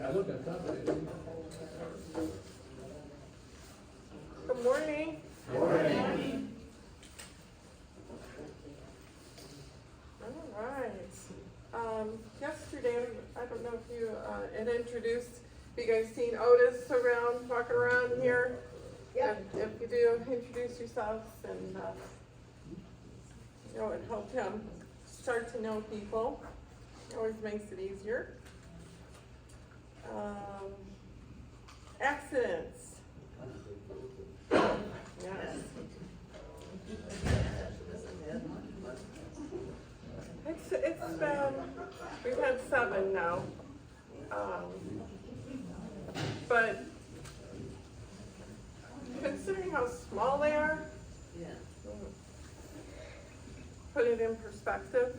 Good morning. Morning. All right. Yesterday, I don't know if you had introduced, have you guys seen Otis walking around here? Yeah. If you do, introduce yourselves and, it helped him start to know people. It always makes it easier. Accidents. Yes. It's been, we've had 7 now. But considering how small they are, put it in perspective.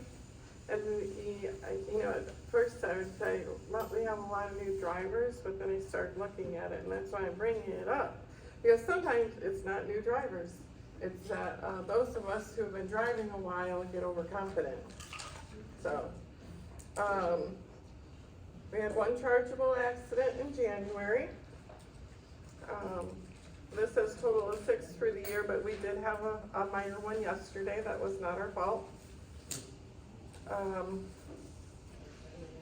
And at first I would say, well, we have a lot of new drivers, but then I started looking at it, and that's why I'm bringing it up. Because sometimes it's not new drivers. It's that those of us who have been driving a while get overconfident. So, we had 1 chargeable accident in January. This says total of 6 for the year, but we did have a minor one yesterday. That was not our fault.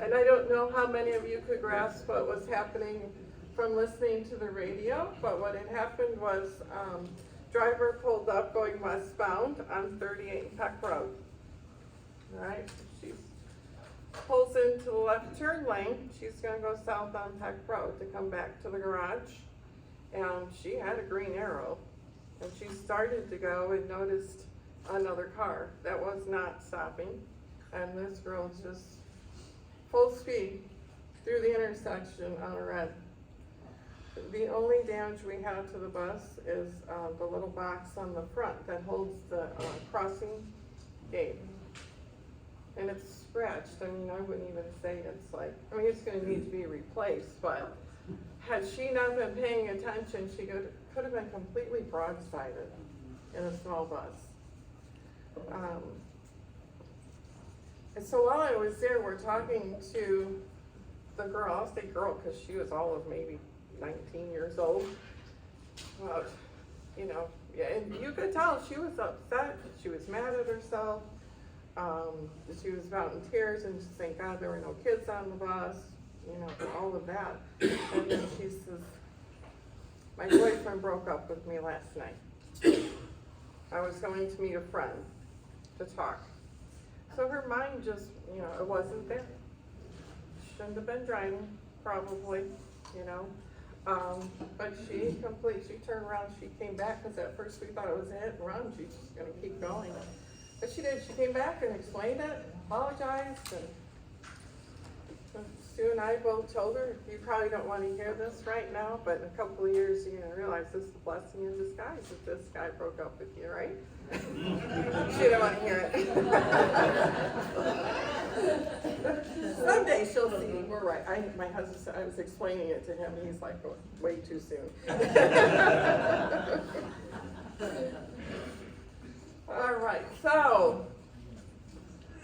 And I don't know how many of you could grasp what was happening from listening to the radio, but what had happened was driver pulled up going westbound on 38 Peck Road. All right, she pulls into the left turn lane. She's gonna go south on Peck Road to come back to the garage. And she had a green arrow. And she started to go and noticed another car that was not stopping. And this girl's just full speed through the intersection on a red. The only damage we have to the bus is the little box on the front that holds the crossing gate. And it's scratched. I mean, I wouldn't even say it's like, it's gonna need to be replaced, but had she not been paying attention, she could have been completely broadsided in a small bus. And so while I was there, we're talking to the girl, I'll say girl because she was all of maybe 19 years old. And you could tell she was upset, she was mad at herself. She was about in tears and just thank God there were no kids on the bus, all of that. And then she says, my boyfriend broke up with me last night. I was going to meet a friend to talk. So her mind just, it wasn't there. Shouldn't have been driving, probably, But she turned around, she came back, because at first we thought it was a hit and run, she's just gonna keep going. But she did, she came back and explained it, apologized, and Sue and I both told her, you probably don't want to hear this right now, but in a couple of years you're gonna realize this is a blessing in disguise if this guy broke up with you, right? She didn't want to hear it. Someday she'll see we're right. My husband said, I was explaining it to him, and he's like, oh, way too soon. All right, so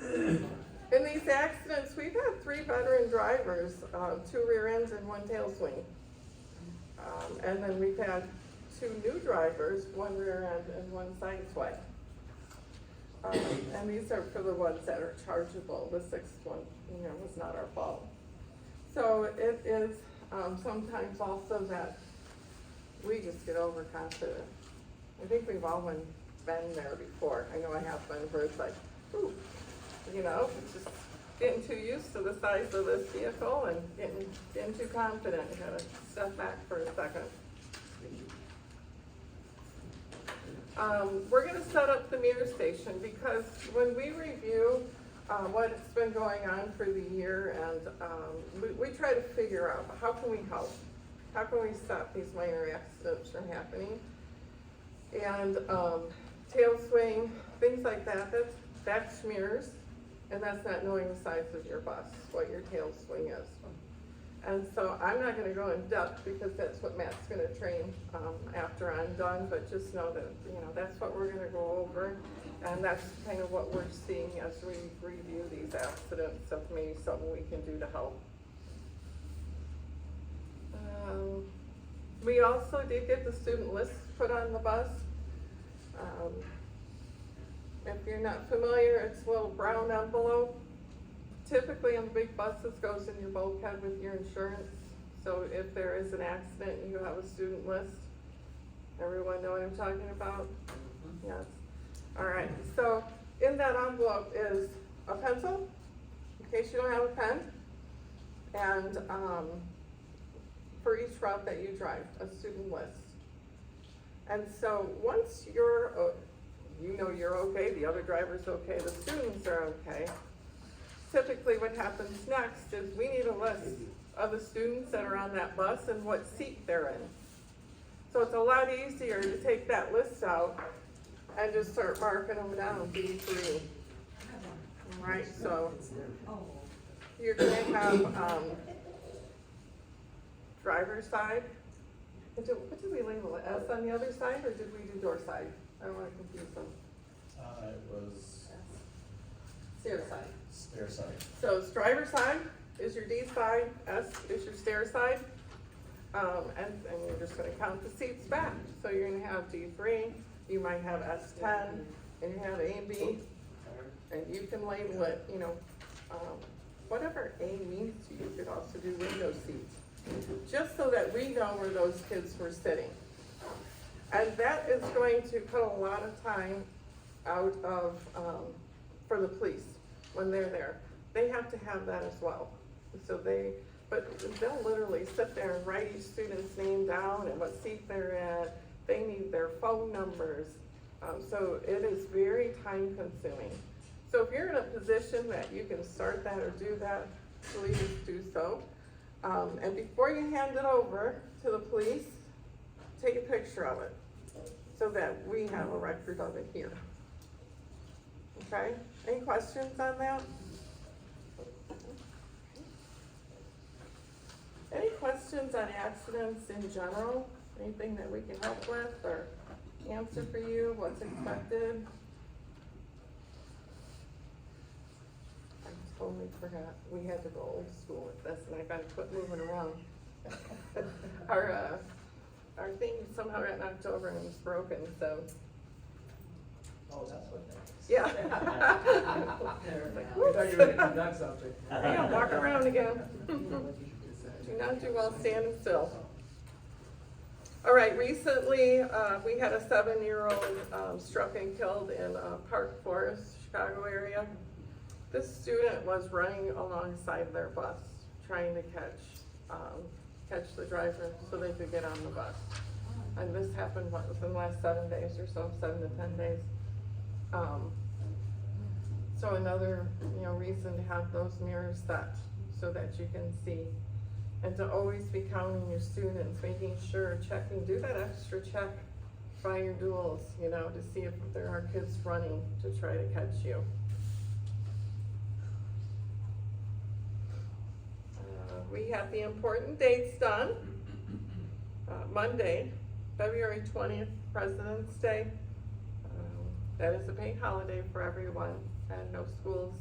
in these accidents, we've had 3 veteran drivers, 2 rear ends and 1 tail swing. And then we've had 2 new drivers, 1 rear end and 1 side swipe. And these are for the ones that are chargeable. The 6th one, was not our fault. So it is sometimes also that we just get overconfident. I think we've all been there before. I know I have been, where it's like, ooh, just getting too used to the size of this vehicle and getting too confident. You gotta step back for a second. We're gonna set up the mirror station because when we review what's been going on for the year, and we try to figure out how can we help? How can we stop these minor accidents from happening? And tail swing, things like that, that's mirrors, and that's not knowing the size of your bus, what your tail swing is. And so I'm not gonna go in depth because that's what Matt's gonna train after I'm done, but just know that, that's what we're gonna go over. And that's kind of what we're seeing as we review these accidents of maybe something we can do to help. We also did get the student list put on the bus. If you're not familiar, it's a little brown envelope. Typically on big buses goes in your bulkhead with your insurance. So if there is an accident, you have a student list. Everyone know what I'm talking about? Yes. All right, so in that envelope is a pencil, in case you don't have a pen, and for each route that you drive, a student list. And so once you're, you know you're okay, the other driver's okay, the students are okay, typically what happens next is we need a list of the students that are on that bus and what seat they're in. So it's a lot easier to take that list out and just start marking them down, B3. All right, so you're gonna have driver's side. What did we label it, S on the other side, or did we do door side? I don't wanna confuse them. It was Stair side. stair side. So it's driver's side is your D side, S is your stair side. And you're just gonna count the seats back. So you're gonna have D3, you might have S10, and you have A and B, and you can label it, you know, whatever A means to you. You could also do window seats, just so that we know where those kids were sitting. And that is going to cut a lot of time out of, for the police when they're there. They have to have that as well. So but they'll literally sit there and write each student's name down and what seat they're at. They need their phone numbers. So it is very time consuming. So if you're in a position that you can start that or do that, please do so. And before you hand it over to the police, take a picture of it so that we have a record of it here. Okay, any questions on that? Any questions on accidents in general? Anything that we can help with or answer for you, what's expected? I totally forgot, we had to go old school with this and I gotta quit moving around. Our thing somehow got knocked over and was broken, so. Oh, that's what that is. Yeah. We thought you were gonna conduct something. Yeah, walk around again. Do not do well standing still. All right, recently, we had a 7-year-old struck and killed in Park Forest, Chicago area. This student was running alongside their bus, trying to catch the driver so they could get on the bus. And this happened, within the last 7 days or so, 7 to 10 days. So another, reason to have those mirrors set so that you can see. And to always be counting your students, making sure, checking, do that extra check by your duals, to see if there are kids running to try to catch you. We have the important dates done. Monday, February 20th, President's Day. That is a paid holiday for everyone, and no schools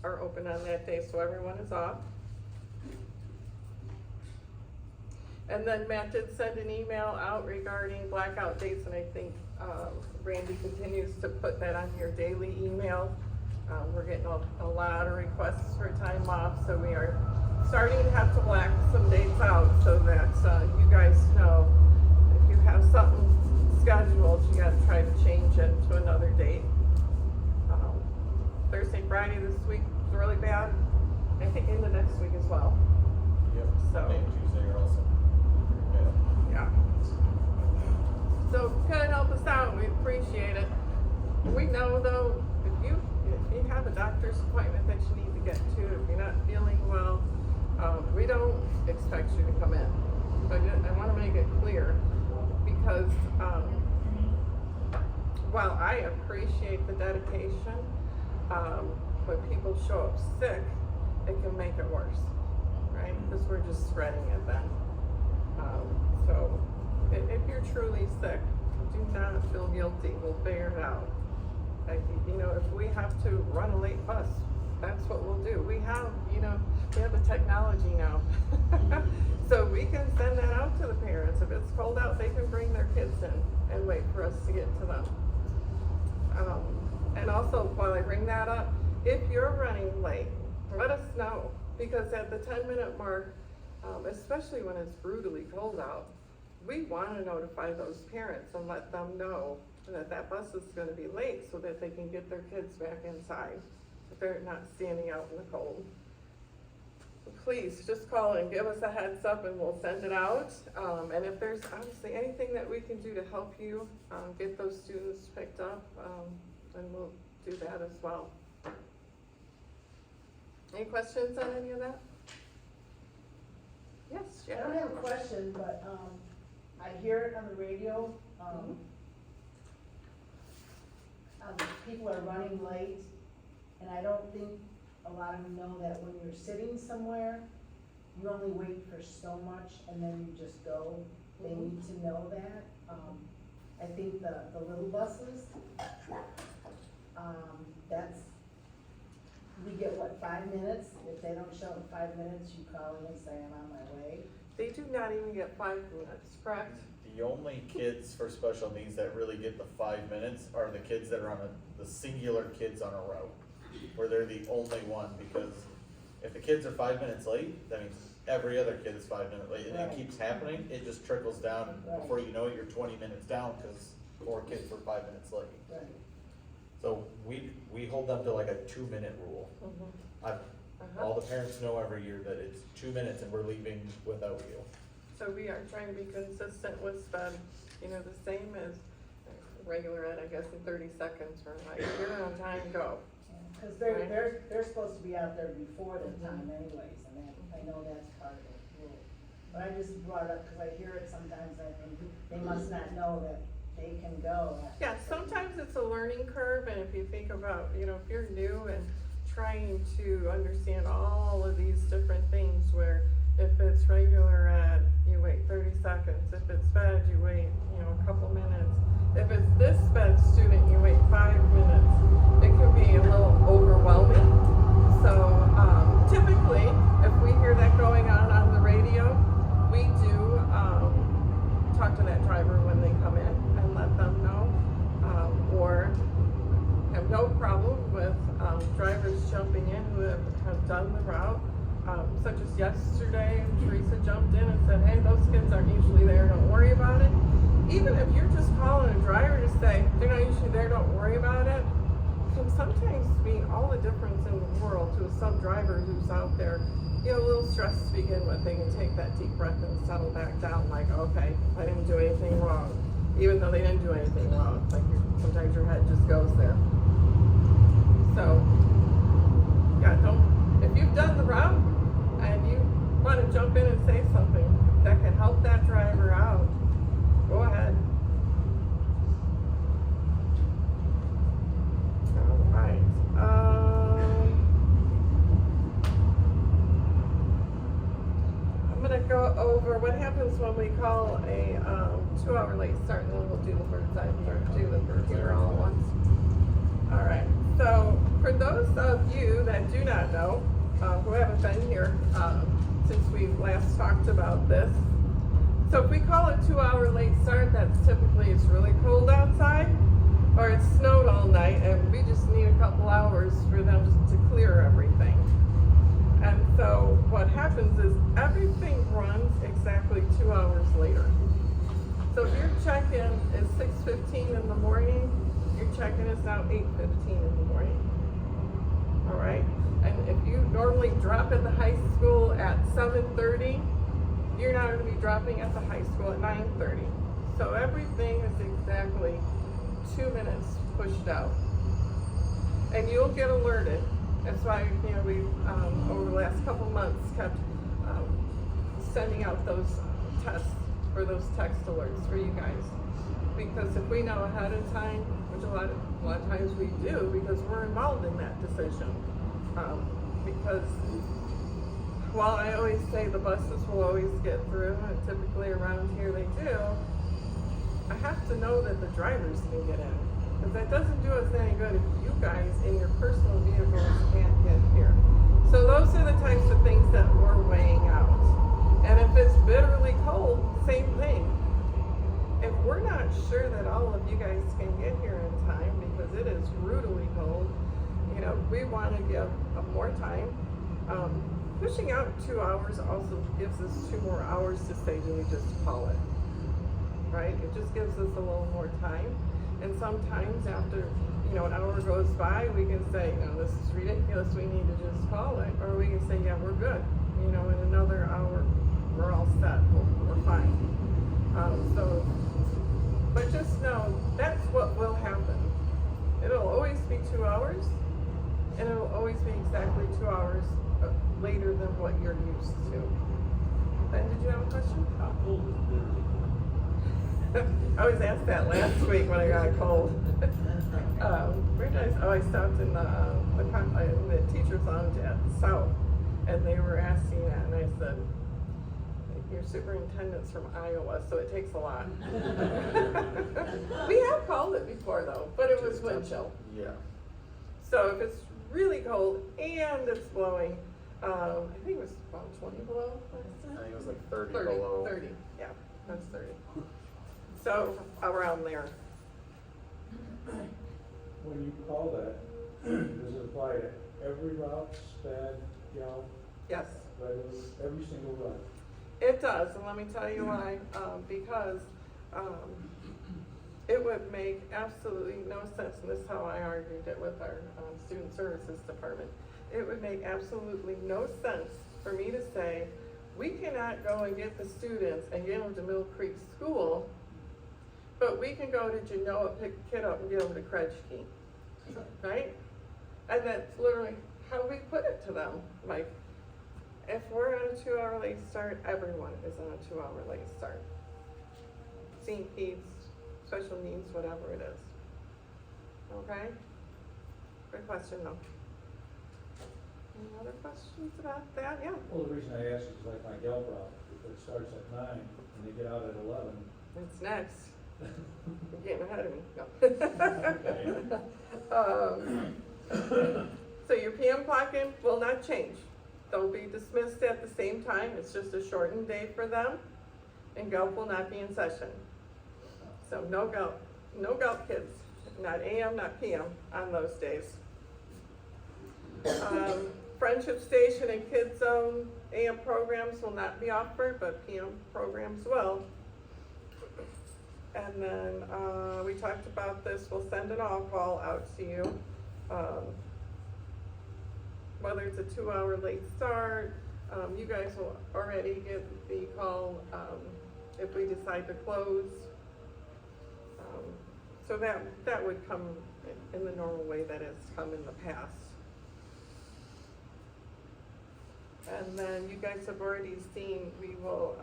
are open on that day, so everyone is off. And then Matt did send an email out regarding blackout dates, and I think Randy continues to put that on your daily email. We're getting a lot of requests for time off, so we are starting to have to black some dates out so that you guys know if you have something scheduled, you gotta try to change it to another date. Thursday, Friday this week was really bad. I think in the next week as well. Yep. So. Monday and Tuesday are also. Yeah. So kind of help us out, we appreciate it. We know though, if you have a doctor's appointment that you need to get to, if you're not feeling well, we don't expect you to come in. But I want to make it clear because while I appreciate the dedication, when people show up sick, it can make it worse, right? Because we're just spreading it then. So if you're truly sick, do not feel guilty. We'll figure it out. Like, if we have to run a late bus, that's what we'll do. We have the technology now. So we can send that out to the parents. If it's cold out, they can bring their kids in and wait for us to get to them. And also, while I bring that up, if you're running late, let us know, because at the 10-minute mark, especially when it's brutally cold out, we want to notify those parents and let them know that that bus is going to be late so that they can get their kids back inside, if they're not standing out in the cold. So please, just call and give us a heads up and we'll send it out. And if there's honestly anything that we can do to help you get those students picked up, then we'll do that as well. Any questions on any of that? Yes, I don't Sharon? have a question, but, I hear it on the radio, people are running late, and I don't think a lot of them know that when you're sitting somewhere, you only wait for so much and then you just go. They need to know that. I think the little buses, we get what, 5 minutes? If they don't show in 5 minutes, you call in and say, I'm on my way. They do not even get 5 minutes, correct? The only kids for special needs that really get the 5 minutes are the kids that are on the singular kids on a route, where they're the only one, because if the kids are 5 minutes late, that means every other kid is 5 minutes late, and Right. it keeps happening, it just trickles down, and Right. before you know it, you're 20 minutes down, because 4 kids were 5 minutes late. Right. So we hold them to like a 2-minute rule. All the parents know every year that it's 2 minutes and we're leaving without you. So we are trying to be consistent with sped, the same as regular ed, I guess, in 30 seconds, or like, you're on time, go. Cause Right. they're supposed to be out there before the time anyways, and I know that's part of the rule. But I just brought it up, cause I hear it sometimes, I think, they must not know that they can go. Yeah, sometimes it's a learning curve, and if you think about, if you're new and trying to understand all of these different things, where if it's regular ed, you wait 30 seconds, if it's sped, you wait, a couple minutes. If it's this sped student, you wait 5 minutes. It can be a little overwhelming. So typically, if we hear that going on the radio, we do talk to that driver when they come in and let them know, or have no problem with drivers jumping in who have done the route, such as yesterday, Teresa jumped in and said, hey, those kids aren't usually there, don't worry about it. Even if you're just calling a driver to say, they're not usually there, don't worry about it, can sometimes mean all the difference in the world to a sub-driver who's out there, a little stressed to begin with. They can take that deep breath and settle back down like, okay, I didn't do anything wrong. Even though they didn't do anything wrong. Like, sometimes your head just goes there. So, yeah, if you've done the route and you want to jump in and say something that can help that driver out, go ahead. All right. I'm gonna go over what happens when we call a 2-hour late start, and then we'll do the bird's eye view, do the bird here all at once. All right. So for those of you that do not know, who haven't been here since we last talked about this, so if we call it 2-hour late start, that's typically it's really cold outside, or it snowed all night, and we just need a couple hours for them to clear everything. And so what happens is everything runs exactly 2 hours later. So if your check-in is 6:15 in the morning, your check-in is now 8:15 in the morning. All right? And if you normally drop at the high school at 7:30, you're not going to be dropping at the high school at 9:30. So everything is exactly 2 minutes pushed out. And you'll get alerted. That's why, we over the last couple months kept sending out those tests or those text alerts for you guys. Because if we know ahead of time, which a lot of times we do, because we're involved in that decision. Because while I always say the buses will always get through, and typically around here they do, I have to know that the drivers can get in. Because that doesn't do us any good if you guys in your personal vehicles can't get here. So those are the types of things that we're weighing out. And if it's bitterly cold, same thing. we're not sure that all of you guys can get here in time because it is brutally cold. You know, we want to give more time. Pushing out 2 hours also gives us 2 more hours to say, do we just call it? Right? It just gives us a little more time. And sometimes after, you know, an hour goes by, we can say, no, this is ridiculous, we need to just call it. Or we can say, yeah, we're good. You know, in another hour, we're all set, we're fine. But just know, that's what will happen. It'll always be 2 hours, and it'll always be exactly 2 hours later than what you're used to. Ben, did you have a question? How cold is Bittersweet? I was asked that last week when I got a cold. Where did I stopped in the teacher's lounge at South, and they were asking that, and I said, your superintendent's from Iowa, so it takes a lot. We have called it before though, but it was wind chill. Yeah. So if it's really cold and it's blowing, I think it was about 20 below last time. I think it was like 30 30, below. 30, yeah, that's 30. So around there. When you call that, does it apply to every route, SPAD, Gal, Yes, every single route? it does, and let me tell you why. Because it would make absolutely no sense, and this is how I argued it with our student services department. It would make absolutely no sense for me to say, we cannot go and get the students and get them to Mill Creek School, but we can go to Genoa, pick a kid up and get them to Kretschke, right? And that's literally how we put it to them. Like, if we're on a 2-hour late start, everyone is on a 2-hour late start. Senior kids, special needs, whatever it is. Okay? Good question though. Any other questions about that? Yeah. Well, the reason I ask is like my Gal route, if it starts at 9 and they get out at 11. It's next. You're getting ahead of me. No. So your PM clock-in will not change. They'll be dismissed at the same time. It's just a shortened day for them. And GELP will not be in session. So no GELP kids, not AM, not PM on those days. Friendship Station and Kids Zone AM programs will not be offered, but PM programs will. And then we talked about this, we'll send an all-call out to you. Whether it's a 2-hour late start, you guys will already get the call if we decide to close. So that would come in the normal way that it's come in the past. And then you guys have already seen, we will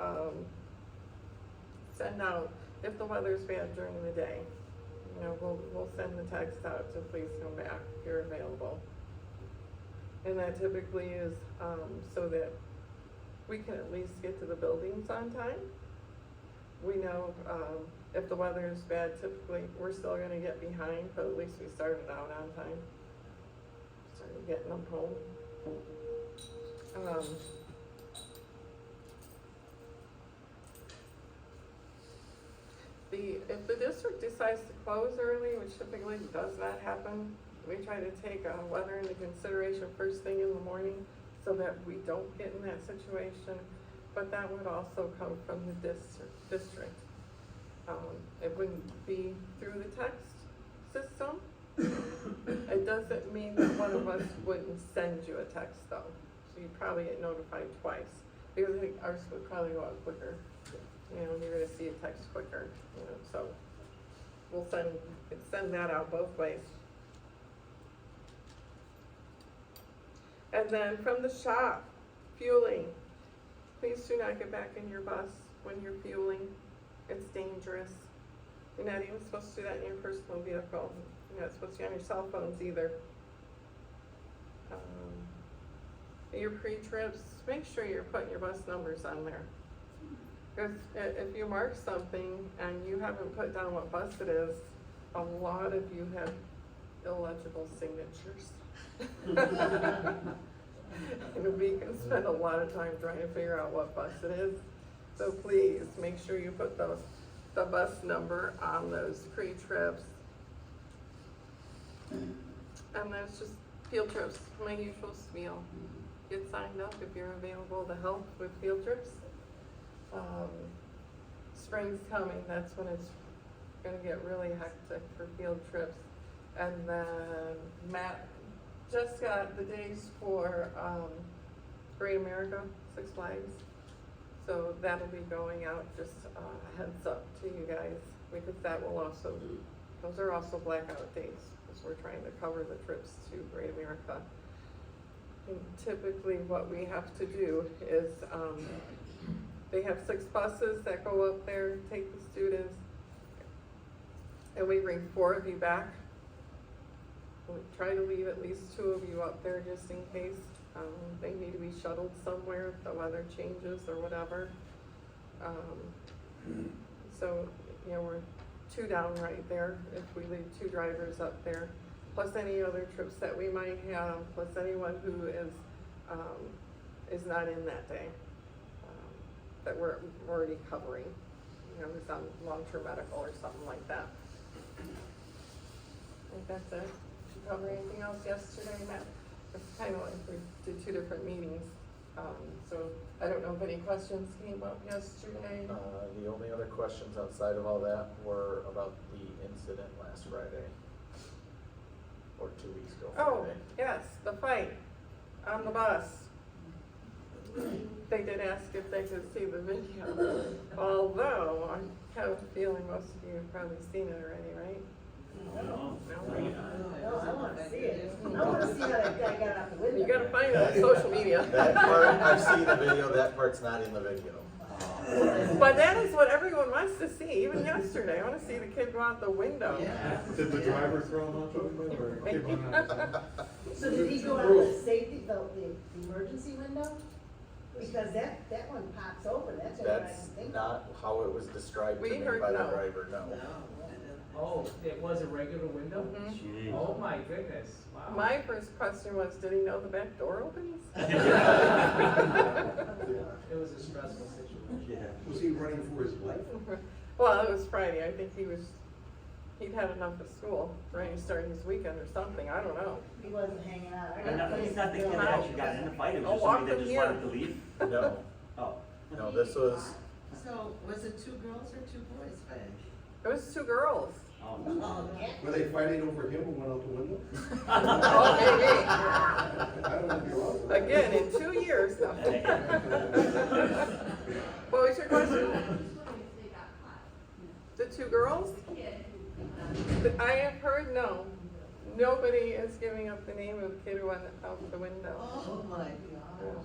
send out, if the weather's bad during the day, you know, we'll send the text out to please come back, you're available. And that typically is so that we can at least get to the buildings on time. We know if the weather is bad, typically we're still gonna get behind, but at least we started out on time. Started getting them home. If the district decides to close early, which typically does not happen, we try to take weather into consideration first thing in the morning so that we don't get in that situation. But that would also come from the district. It wouldn't be through the text system. It doesn't mean that one of us wouldn't send you a text though. So you probably get notified twice, because I think ours would probably go out quicker. You know, you're gonna see a text quicker, you know, so we'll send that out both ways. And then from the shop, fueling. Please do not get back in your bus when you're fueling. It's dangerous. You're not even supposed to do that in your personal vehicle. You're not supposed to be on your cell phones either. Your pre-trips, make sure you're putting your bus numbers on there. Because if you mark something and you haven't put down what bus it is, a lot of you have illegible signatures. And we can spend a lot of time trying to figure out what bus it is. So please, make sure you put those. the bus number on those pre-trips. And there's just field trips, my usual spiel. Get signed up if you're available to help with field trips. Spring's coming, that's when it's gonna get really hectic for field trips. And then Matt just got the days for, Great America, Six Flags. So that'll be going out, just a heads up to you guys, because that will also, those are also blackout days, because we're trying to cover the trips to Great America. And typically what we have to do is, they have 6 buses that go up there, take the students, and we bring 4 of you back. We try to leave at least 2 of you up there just in case. They need to be shuttled somewhere if the weather changes or whatever. So, you know, we're 2 down right there if we leave 2 drivers up there, plus any other trips that we might have, plus anyone who is not in that day, that we're already covering, you know, who's on long-term medical or something like that. I think that's it. Did you cover anything else yesterday, Matt? It's kind of like we did 2 different meetings, so I don't know if any questions came up yesterday. The only other questions outside of all that were about the incident last Friday. Or 2 weeks ago Oh, Friday. yes, the fight on the bus. They did ask if they could see the video, although I have a feeling most of you have probably seen it already, right? No, No? I wanna see it. I wanna see how that guy got out the window. You gotta find it on social media. That part, I've seen the video, that part's not in the video. But that is what everyone wants to see, even yesterday. I wanna see the kid go out the window. Did the driver throw him out the window or keep him out? So did he go out the safety, the emergency window? Because that one pops open, that's what I That's think. not how it was described to We me heard by the no. driver, no. Oh, it was a regular window? Mhm. Oh my goodness, wow. My first question was, did he know the back door opens? It was a stressful situation. Was he running for his life? Well, it was Friday. I think he'd had enough of school, ready to start his weekend or something. I don't know. He wasn't hanging out. I And got he's not the kid that actually got in the fight, it was I'll just walk somebody that from just here. wanted to leave? No, Oh. no, this was, So, was it 2 girls or 2 boys, Faye? It was 2 girls. Oh. Oh, yeah. Were they fighting over him who went out the window? Oh, maybe. I don't want to be wrong. Again, in 2 years though. What was your question? The 2 girls? I have heard no. Nobody is giving up the name of the kid who went out the window. Oh, my gosh.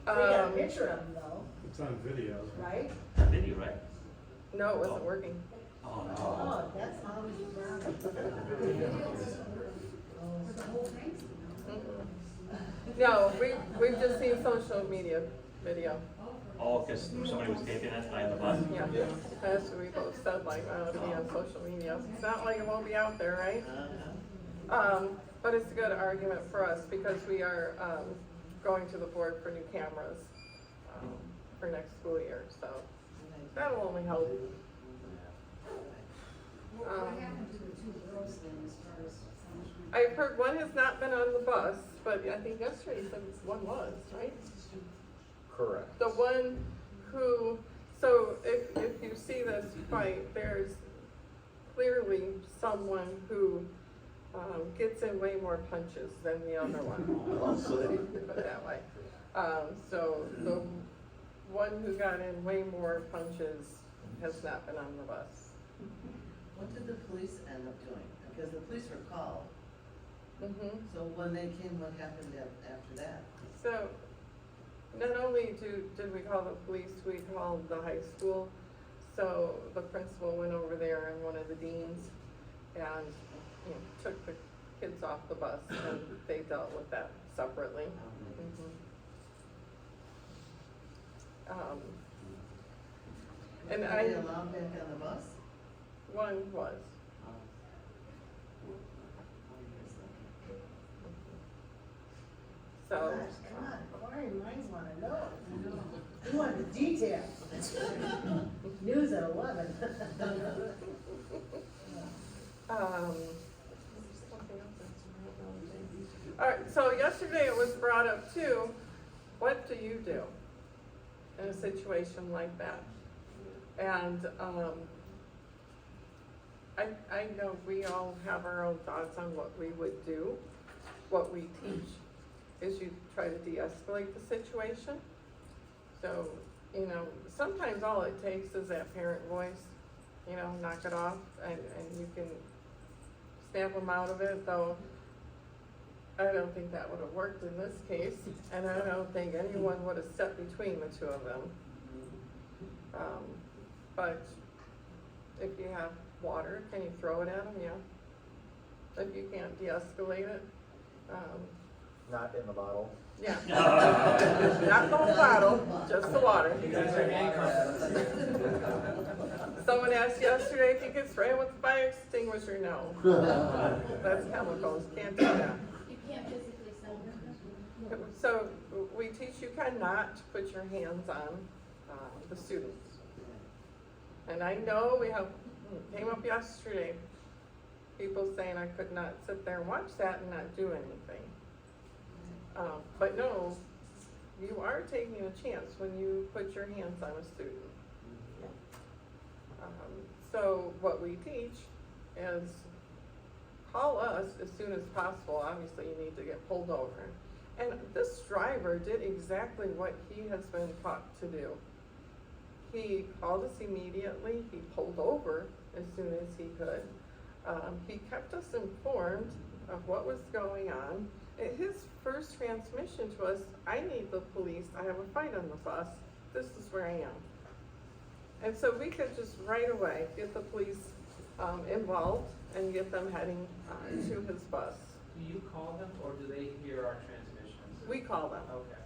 We got a Um, picture of him though, It's on video. right? Video, right? No, it wasn't working. Oh, no. Oh, that's No, we've just seen social media video. Oh, cause somebody was taping it behind the bus? Yeah, that's what we both said, like, it'll be on social media. It's not like it won't be out there, right? But it's a good argument for us because we are, going to the board for new cameras, for next school year, so that'll only help. What happened to the 2 girls then as far as punishment? I've heard one has not been on the bus, but I think yesterday you said one was, right? correct. The one who, so if you see this fight, there's clearly someone who gets in way more punches than the other one. Put it that way. So the one who got in way more punches has not been on the bus. What did the police end up doing? Because the police were called, Mm-hmm. so when they came, what happened after that? So, not only did we call the police, we called the high school. So the principal went over there and one of the deans and, you know, took the kids off the bus and they dealt with that separately. And Were I, they allowed back on the bus? one was. So, Gosh, come on, inquiring minds wanna know. You want the details. News at 11. All right, so yesterday it was brought up too, what do you do in a situation like that? And, I know we all have our own thoughts on what we would do. What we teach is you try to de-escalate the situation. So, you know, sometimes all it takes is that parent voice, you know, knock it off, and you can snap them out of it, though I don't think that would have worked in this case, and I don't think anyone would have stepped between the two of them. But if you have water, can you throw it at them? Yeah. If you can't de-escalate it, Not in the bottle. yeah. Not the whole bottle, just the water. You guys are handcuffed. Someone asked yesterday if you could spray it with a fire extinguisher. No. That's chemicals, can't do that. You can't physically send them. So we teach you cannot put your hands on the students. And I know we have, came up yesterday, people saying I could not sit there and watch that and not do anything. But no, you are taking a chance when you put your hands on a student. So what we teach is call us as soon as possible. Obviously, you need to get pulled over. And this driver did exactly what he has been taught to do. He called us immediately. He pulled over as soon as he could. He kept us informed of what was going on. His first transmission to us, I need the police. I have a fight on the bus. This is where I am. And so we could just right away get the police involved and get them heading to his bus. Do you call them or do they hear our transmissions? We call them. Okay.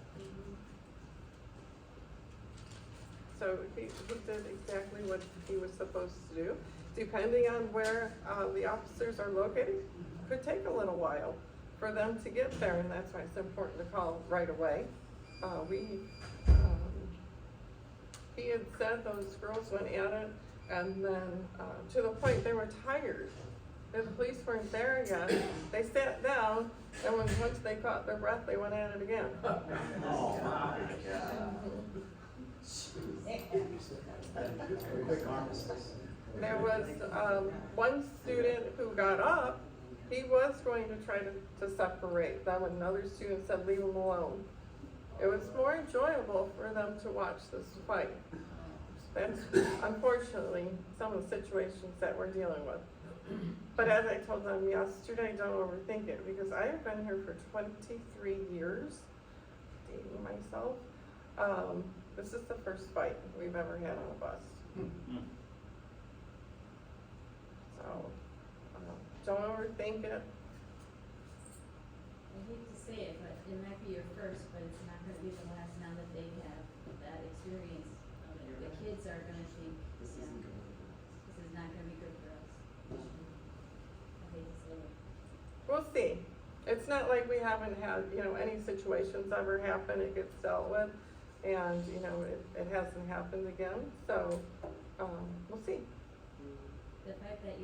So he did exactly what he was supposed to do. Depending on where the officers are located, could take a little while for them to get there, and that's why it's important to call right away. He had said those girls went at it, and then to the point they were tired. The police weren't there yet. They sat down, and once they caught their breath, they went at it again. Oh, my God. There was one student who got up. He was going to try to separate them, and another student said, leave him alone. It was more enjoyable for them to watch this fight. That's unfortunately some of the situations that we're dealing with. But as I told them yesterday, don't overthink it, because I have been here for 23 years, dating myself. This is the first fight we've ever had on a bus. So, don't overthink it. I hate to say it, but it might be your first, but it's not gonna be the last now that they have that experience. The kids are gonna think, this is not gonna be good for us. I hate to say it. We'll see. It's not like we haven't had, any situations ever happen, it gets dealt with, and, it hasn't happened again, so, we'll see. The fact that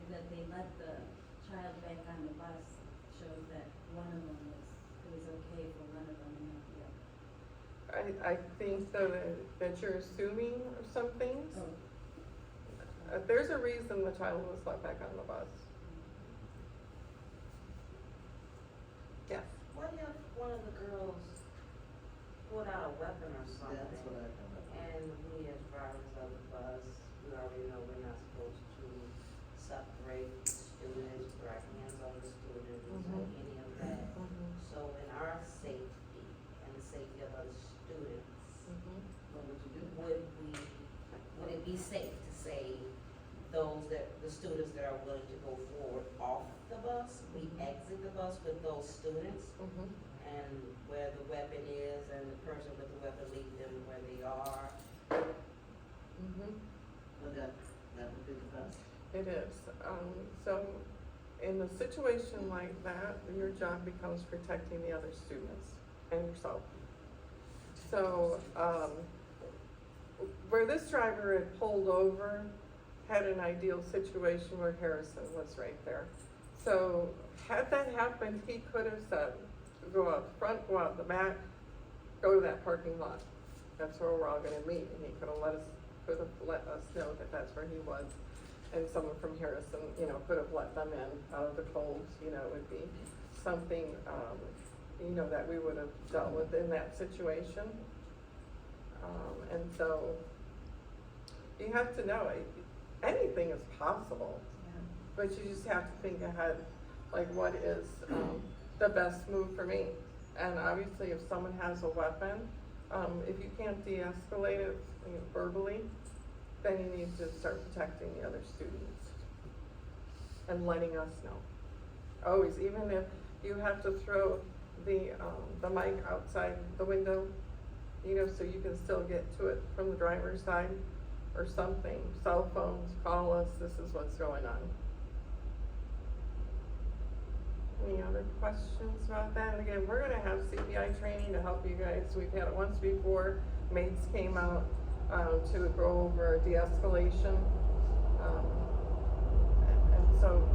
that they let the child back on the bus shows that one of them it was okay for one of them and not the other. I think though that you're assuming some things. Oh. There's a reason the child was let back on the bus. Yes. What if one of the girls pulled out a weapon or something? That's what I thought. And we as drivers of the bus, we already know we're not supposed to separate students, put our hands on the students, or any of that. So in our safety and the safety of other students, would it be safe to say the students that are willing to go forward off the bus, we exit the bus with those students? And where the weapon is and the person with the weapon leave them where they are? Would that would be the best? It is. So in a situation like that, your job becomes protecting the other students and yourself. So, where this driver had pulled over, had an ideal situation where Harrison was right there. So had that happened, he could have said, go out the front, go out the back, go to that parking lot. That's where we're all gonna meet, and he could have let us know that that's where he was. And someone from Harrison, you know, could have let them in out of the cold, you know, it would be something, you know, that we would have dealt with in that situation. And so, you have to know, anything is possible, but you just have to think ahead, like what is, the best move for me? And obviously, if someone has a weapon, if you can't de-escalate it, you know, verbally, then you need to start protecting the other students and letting us know. Always, even if you have to throw the mic outside the window, you know, so you can still get to it from the driver's side or something. Cell phones, call us, this is what's going on. Any other questions about that? And again, we're gonna have CPI training to help you guys. We've had it once before. Mates came out to go over de-escalation. And so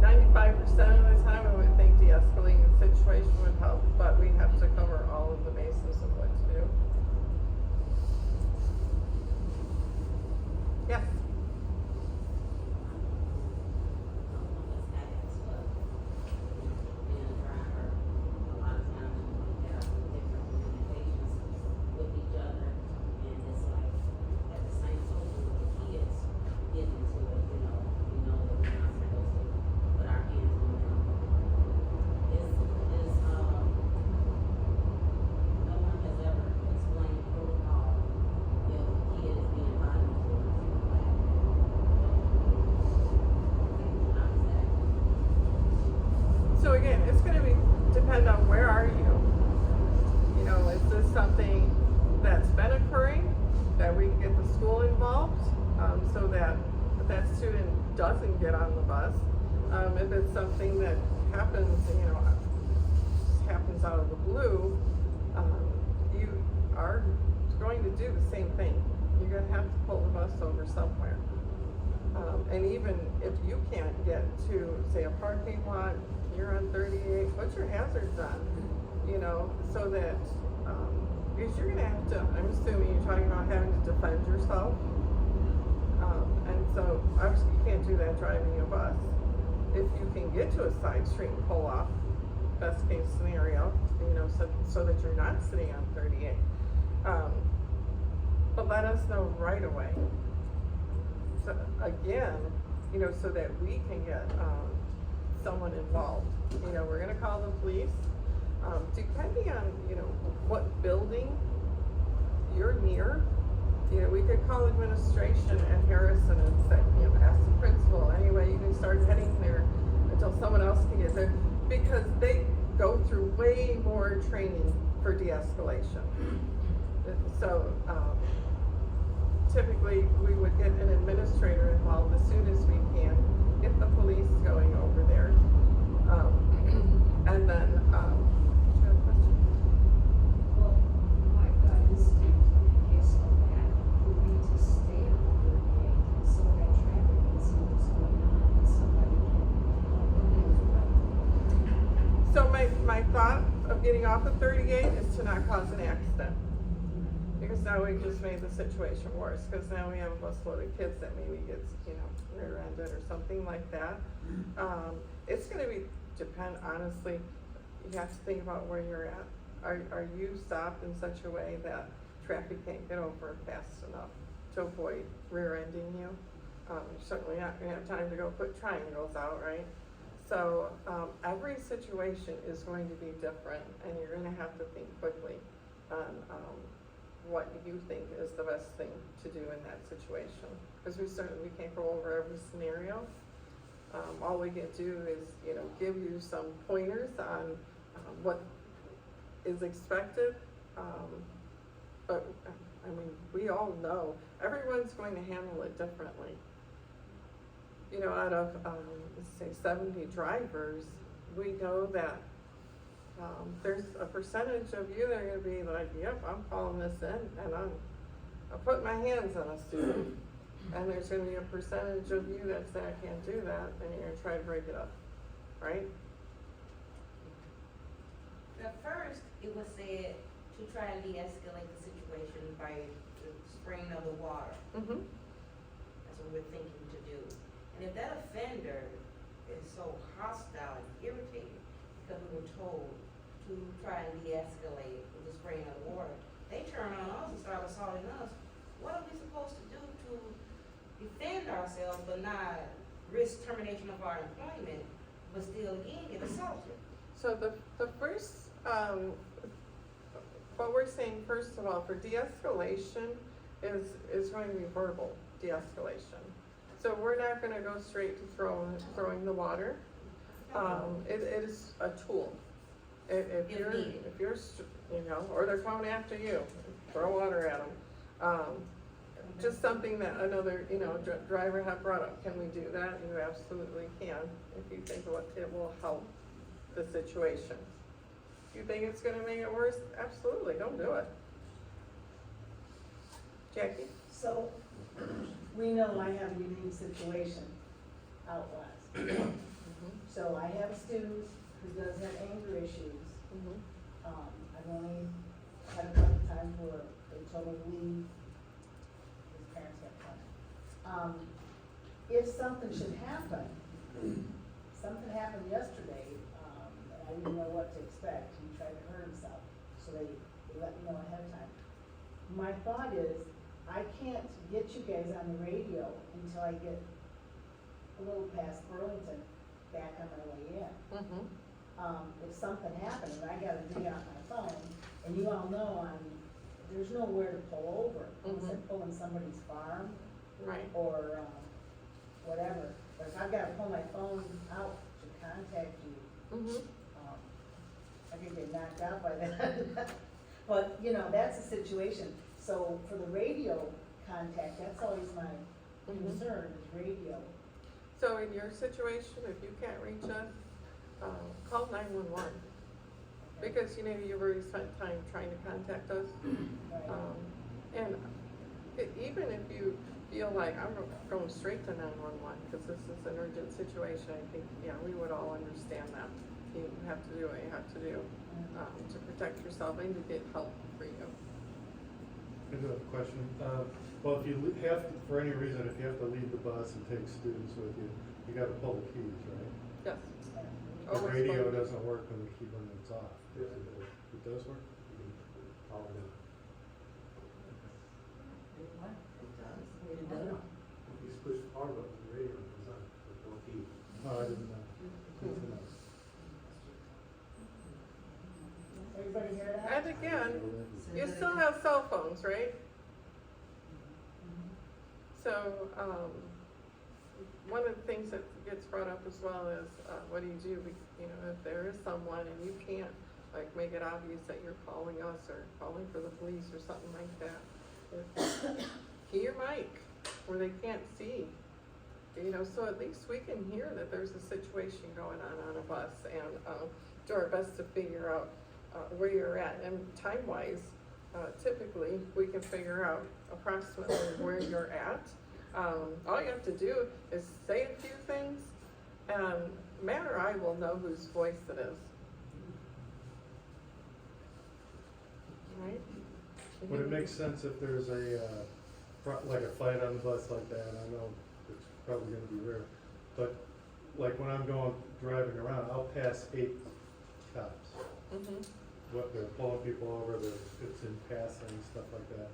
95% of the time I would think de-escalating the situation would help, but we have to cover all of the bases of what to do. Yes? So again, it's gonna depend on where are you? You know, is this something that's been occurring, that we can get the school involved, so that that student doesn't get on the bus? If it's something that happens, you know, happens out of the blue, you are going to do the same thing. You're gonna have to pull the bus over somewhere. And even if you can't get to, say, a parking lot, you're on 38, put your hazards on, you know, so that, because you're gonna have to, I'm assuming you're talking about having to defend yourself. And so, obviously you can't do that driving a bus. If you can get to a side street and pull off, best case scenario, you know, so that you're not sitting on 38. But let us know right away. So again, you know, so that we can get, someone involved. You know, we're gonna call the police, depending on, you know, what building you're near. You know, we could call administration at Harrison and say, you know, ask the principal, anyway, you can start heading there until someone else can get there, because they go through way more training for de-escalation. So, typically, we would get an administrator involved as soon as we can, get the police going over there. And then, do you have a question? Well, my gut instinct in a case like that would be to stay on the gate so that traffic can see what's going on and somebody can help. So my thought of getting off of 38 is to not cause an accident. Because now we just made the situation worse, because now we have a busload of kids that maybe gets, you know, rear-ended or something like that. It's gonna depend, honestly, you have to think about where you're at. Are you stopped in such a way that traffic can't get over fast enough to avoid rear-ending you? You're certainly not gonna have time to go put triangles out, right? So, every situation is going to be different, and you're gonna have to think quickly on, what you think is the best thing to do in that situation. Because we can't go over every scenario. All we can do is, you know, give you some pointers on what is expected. But, I mean, we all know, everyone's going to handle it differently. You know, out of, let's say 70 drivers, we know that there's a percentage of you that are gonna be like, yep, I'm calling this in, and put my hands on a student, and there's gonna be a percentage of you that say, I can't do that, and you're gonna try to break it up, right? At first, it was said to try and de-escalate the situation by the spraying of the water. Mm-hmm. That's what we're thinking to do. And if that offender is so hostile and irritated because we were told to try and de-escalate with the spraying of the water, they turn on us and start assaulting us. What are we supposed to do to defend ourselves but not risk termination of our employment, but still again get assaulted? So the first, what we're saying, first of all, for de-escalation is going to be verbal de-escalation. So we're not gonna go straight to throwing the water. It is a tool. If If you're, needed. you know, or they're coming after you, throw water at them. Just something that another, you know, driver have brought up, can we do that? You absolutely can, if you think it will help the situation. If you think it's gonna make it worse, absolutely, don't do it. Jackie? So, we know I have a unique situation out west. So I have a student who does have anger issues. I've only had a couple times where they told me to leave, his parents got coming. If something should happen, something happened yesterday, and I didn't know what to expect, he tried to hurt himself, so they let me know ahead of time. My thought is, I can't get you guys on the radio until I get a little past Burlington, back on my way in. If something happened and I gotta dig out my phone, and you all know there's nowhere to pull over, unless I pull in somebody's farm Right. or, whatever. But if I've gotta pull my phone out to contact you, I could get knocked out by that. But, you know, that's a situation. So for the radio contact, that's always my concern, is radio. So in your situation, if you can't reach us, call 911. Because, you know, you've already spent time trying to contact us. Right. And even if you feel like I'm going straight to 911, because this is an urgent situation, I think, yeah, we would all understand that. You have to do what you have to do to protect yourself and to get help for you. I do have a question. Well, if you have, for any reason, if you have to leave the bus and take students with you, you gotta pull the keys, right? Yes. The Always radio pull. doesn't work when it's off. Yes, it does. It does work? All of them. It does. You just push the power button, the radio goes on, with no key. Oh, I didn't know. Good to know. Everybody hear that? And again, you still have cell phones, right? So, one of the things that gets brought up as well is, what do? You know, if there is someone and you can't, like, make it obvious that you're calling us or calling for the police or something like that. Key your mic where they can't see, you know, so at least we can hear that there's a situation going on a bus and, do our best to figure out, where you're at. And time-wise, typically, we can figure out approximately where you're at. All you have to do is say a few things, and Matt or I will know whose voice it is. Right? Would it make sense if there's like a fight on the bus like that? I know it's probably gonna be rare, but like when I'm driving around, I'll pass 8 cops. What, they're pulling people over, it's in passing, stuff like that.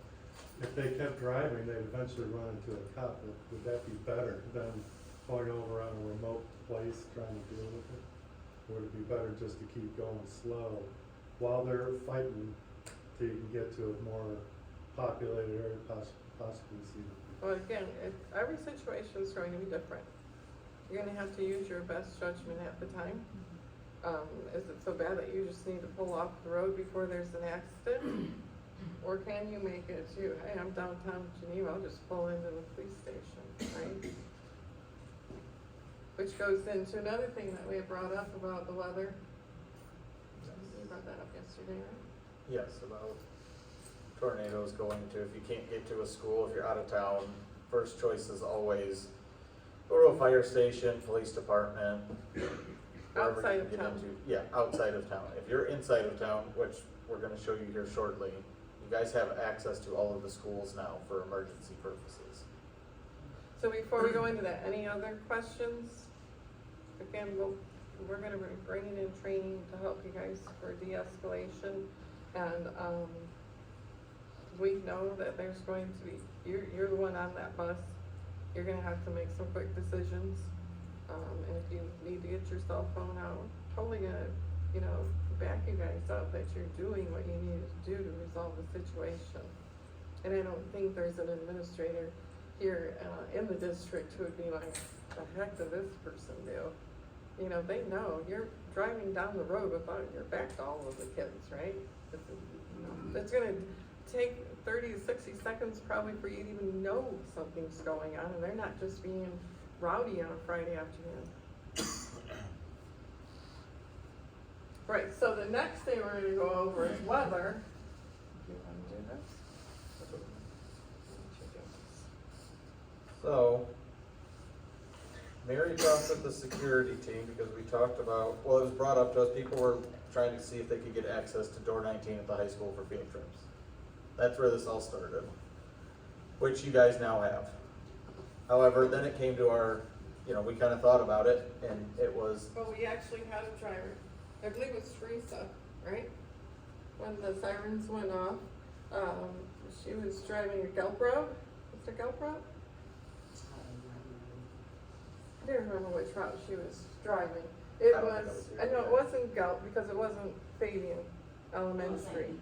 If they kept driving, they'd eventually run into a cop. Would that be better than pulling over on a remote place trying to deal with it? Or would it be better just to keep going slow while they're fighting till you can get to a more populated area, possibly see them? Well, again, every situation is going to be different. You're gonna have to use your best judgment at the time. Is it so bad that you just need to pull off the road before there's an accident? Or can you make it to, hey, I'm downtown Geneva, I'll just pull into the police station, right? Which goes into another thing that we had brought up about the weather. You brought that up yesterday, right? Yes, about tornadoes go into. If you can't get to a school, if you're out of town, first choice is always go to a fire station, police department. wherever Outside you of get town. into. Yeah, outside of town. If you're inside of town, which we're gonna show you here shortly, you guys have access to all of the schools now for emergency purposes. So before we go into that, any other questions? Again, we're gonna be bringing in training to help you guys for de-escalation, and, we know that there's going to be, you're the one on that bus, you're gonna have to make some quick decisions. And if you need to get your cell phone out, totally gonna, back you guys up that you're doing what you need to do to resolve the situation. And I don't think there's an administrator here, in the district who would be like, the heck did this person do? They know, you're driving down the road without your back to all of the kids, right? It's gonna take 30 to 60 seconds probably for you to even know something's going on, and they're not just being rowdy on a Friday afternoon. Right, so the next thing we're gonna go over is weather. Do you wanna do this? So, Mary talked with the security team because we talked about, well, it was brought up to us, people were trying to see if they could get access to door 19 at the high school for field trips. That's where this all started, which you guys now have. However, then it came to our, we kind of thought about it, and it was, Well, we actually had a driver, I believe it was Teresa, right? When the sirens went off, she was driving a Gelb Road, was it Gelb Road? I didn't remember which route she was driving. It I don't think was, that was I know it wasn't Gelb, because it wasn't Fabian Elementary.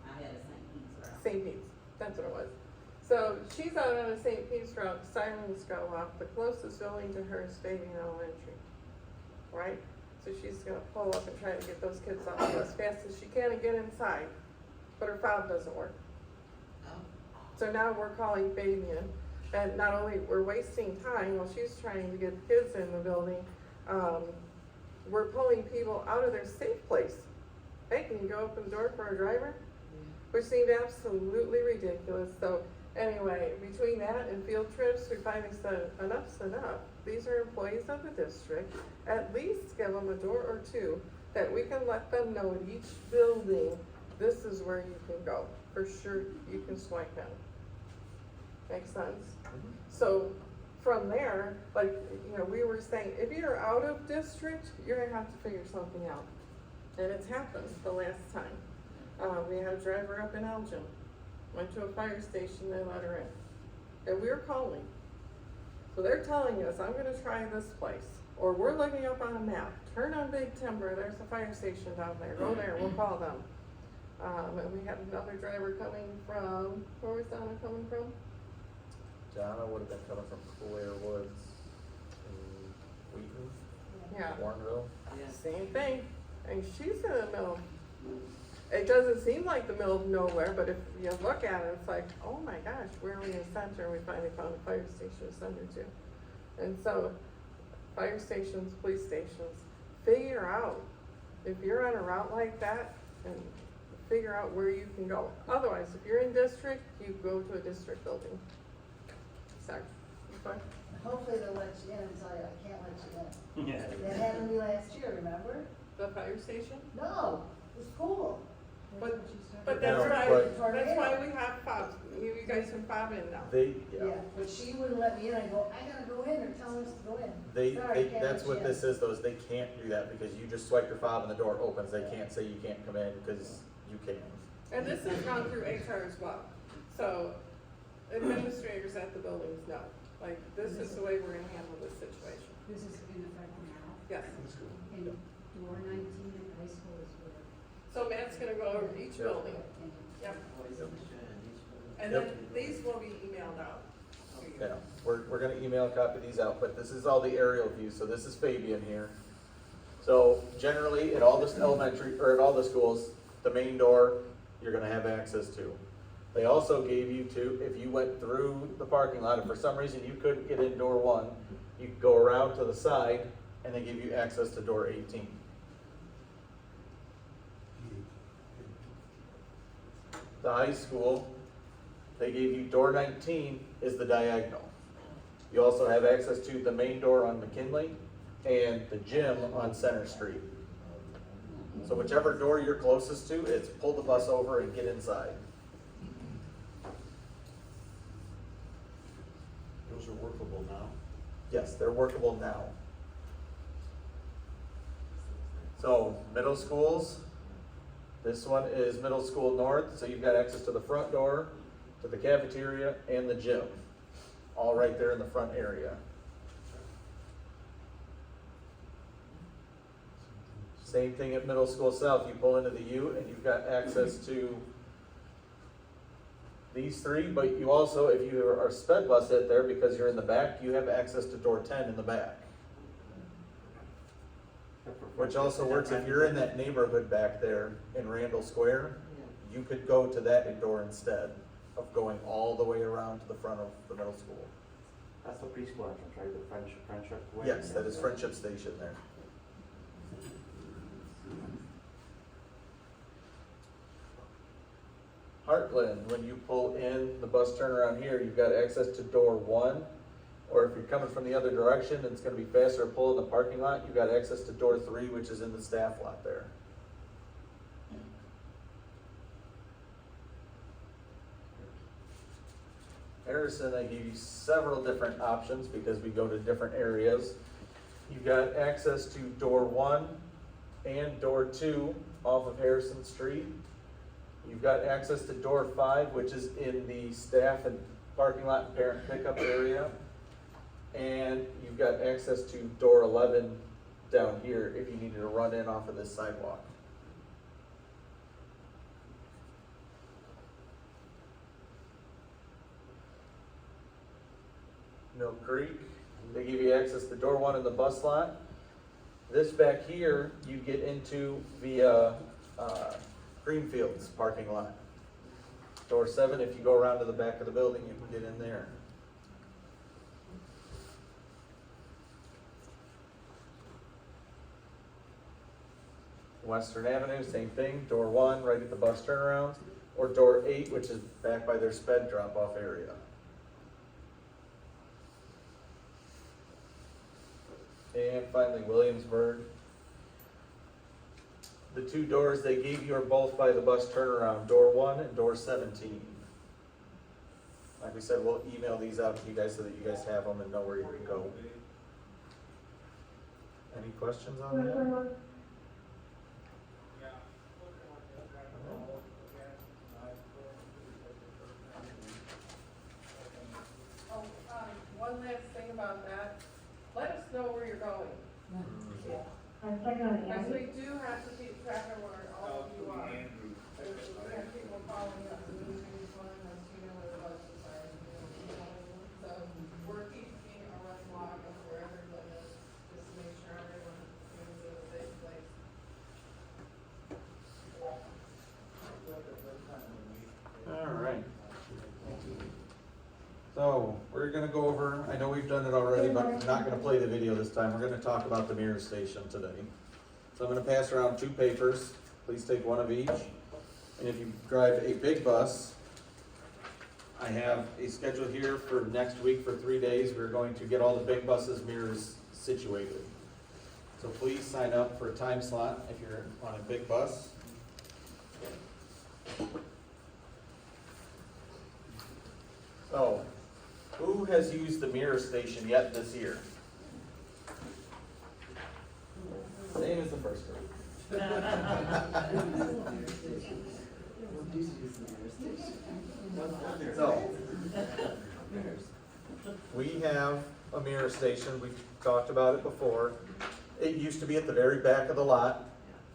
I had a St. Pete's route. St. Pete's, that's what it was. So she's out on a St. Pete's route, sirens go off, the closest building to her is Fabian Elementary, right? So she's gonna pull up and try to get those kids off as fast as she can and get inside, but her fob doesn't work. So now we're calling Fabian, and not only we're wasting time while she's trying to get the kids in the building, we're pulling people out of their safe place. Hey, can you go open the door for our driver? Which seemed absolutely ridiculous. So anyway, between that and field trips, we finally said, enough's enough. These are employees of the district. At least give them a door or two that we can let them know at each building, this is where you can go. For sure, you can swipe in. Makes sense? So from there, we were saying, if you're out of district, you're gonna have to figure something out. And it's happened the last time. We had a driver up in Elgin, went to a fire station, they let her in. And we were calling. So they're telling us, I'm gonna try this place. Or we're looking up on a map, turn on Big Timber, there's a fire station down there, go there, we'll call them. And we had another driver coming from, where was Donna coming from? Donna would have been coming from Clear Woods in Wheaton, Yeah, Warrenville. same thing. And she's in the middle. It doesn't seem like the middle of nowhere, but if you look at it, it's like, oh my gosh, where are we in center? We finally found a fire station to send her to. And so, fire stations, police stations, figure out, if you're on a route like that, and figure out where you can go. Otherwise, if you're in district, you go to a district building. Sorry. You fine? Hopefully they'll let you in and tell you, I can't let you in. Yeah. That happened to me last year, remember? The fire station? No, the school. But No, that's why we have fobs. You guys can fob in now. Yeah, but she wouldn't let me in, I go, I gotta go in, they're telling us to go in. Sorry, can't That's let what you this is though, is they can't do that because you just swipe your fob and the door opens. They can't say you can't come in because you can. And this has gone through HR as well. So administrators at the buildings know, this is the way we're gonna handle this situation. This is in effect now, Yes. and door 19 at high school is where. So Matt's gonna go over each building. Yep. And then these will be emailed out to you. Yeah, we're gonna email a copy of these out, but this is all the aerial views, so this is Fabian here. So generally, at all the elementary, or at all the schools, the main door, you're gonna have access to. They also gave you if you went through the parking lot, and for some reason you couldn't get in door 1, you could go around to the side, and they give you access to door 18. the high school, they gave you door 19 is the diagonal. You also have access to the main door on McKinley and the gym on Center Street. So whichever door you're closest to, it's pull the bus over and get inside. Those are workable now. Yes, they're workable now. So middle schools, this one is middle school north, so you've got access to the front door, to the cafeteria, and the gym. All right there in the front area. Same thing at middle school south, you pull into the U and you've got access to these three, but you also, if you are sped bus hit there because you're in the back, you have access to door 10 in the back. Which also works if you're in that neighborhood back there in Randall Square, you could go to that door instead of going all the way around to the front of the middle school. That's the preschool entrance, right, the Friendship way? Yes, that is Friendship Station there. Heartland, when you pull in the bus turnaround here, you've got access to door 1. Or if you're coming from the other direction and it's gonna be faster to pull in the parking lot, you've got access to door 3, which is in the staff lot there. Harrison, I gave you several different options because we go to different areas. You've got access to door 1 and door 2 off of Harrison Street. You've got access to door 5, which is in the staff and parking lot and parent pickup area. And you've got access to door 11 down here if you needed to run in off of this sidewalk. Mill Creek, they give you access to door 1 in the bus lot. This back here, you get into via Greenfields parking lot. Door 7, if you go around to the back of the building, you can get in there. Western Avenue, same thing, door 1 right at the bus turnaround, or door 8, which is back by their sped drop-off area. And finally, Williamsburg. The 2 doors they gave you are both by the bus turnaround, door 1 and door 17. Like we said, we'll email these out to you guys so that you guys have them and know where you can go. Any questions on that? One last thing about that, let us know where you're going. Mm-hmm. Because we do have to keep track of where all of you are. We have people calling us, and wanting us to know where the buses are. So we're keeping a running log of where everyone is, just to make sure everyone is in a safe place. All right. So, we're gonna go over, I know we've done it already, but I'm not gonna play the video this time. We're gonna talk about the mirror station today. So I'm gonna pass around 2 papers. Please take one of each. And if you drive a big bus, I have a schedule here for next week for 3 days. We're going to get all the big buses' mirrors situated. So please sign up for a time slot if you're on a big bus. So, who has used the mirror station yet this year? Same as the first group. So, we have a mirror station, we've talked about it before. It used to be at the very back of the lot,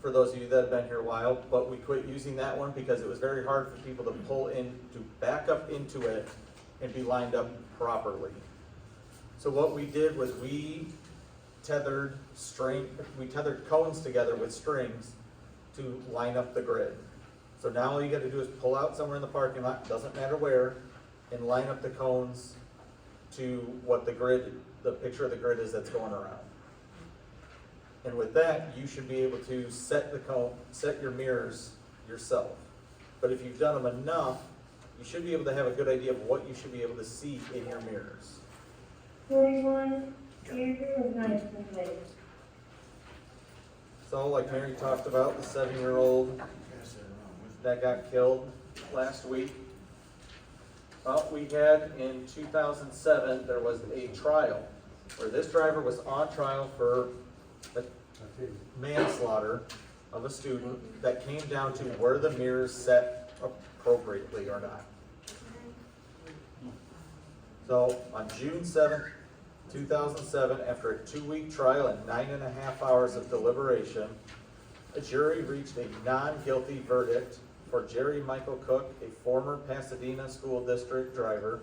for those of you that have been here a while, but we quit using that one because it was very hard for people to pull in, to back up into it and be lined up properly. So what we did was we tethered cones together with strings to line up the grid. So now all you gotta do is pull out somewhere in the parking lot, doesn't matter where, and line up the cones to what the grid, the picture of the grid is that's going around. And with that, you should be able to set your mirrors yourself. but if you've done them enough, you should be able to have a good idea of what you should be able to see in your mirrors. 41, Andrew of Madison Lake. So like Mary talked about, the 7-year-old that got killed last week. Well, we had in 2007, there was a trial where this driver was on trial for the manslaughter of a student that came down to were the mirrors set appropriately or not. So on June 7th, 2007, after a 2-week trial and 9.5 hours of deliberation, a jury reached a non-guilty verdict for Jerry Michael Cook, a former Pasadena School District driver,